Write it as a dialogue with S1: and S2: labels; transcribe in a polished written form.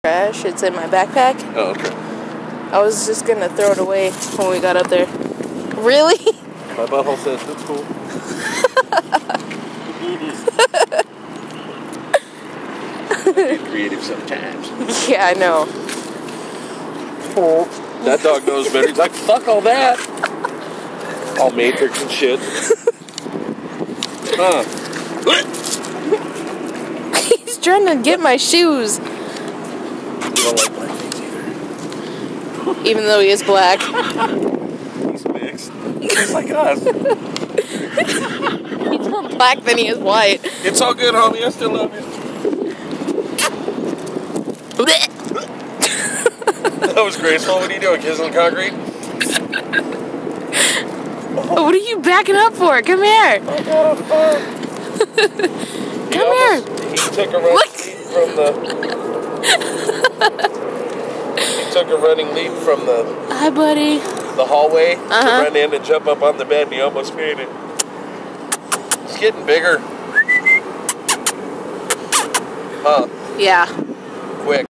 S1: Trash. It's in my backpack.
S2: Oh, okay.
S1: I was just gonna throw it away when we got up there. Really?
S2: My butthole says it's cool. Get creative sometimes.
S1: Yeah, I know.
S2: That dog knows better. He's like, fuck all that. All Matrix and shit.
S1: He's trying to get my shoes.
S2: You don't like black things either.
S1: Even though he is black.
S2: He's mixed. He's like us.
S1: He's more black than he is white.
S2: It's all good, homie. I still love you. That was graceful. What are you doing? Kissing the concrete?
S1: What are you backing up for? Come here. Come here.
S2: He took a running leap from the. He took a running leap from the.
S1: Hi, buddy.
S2: The hallway to run in and jump up on the bed, and he almost made it. It's getting bigger. Huh?
S1: Yeah.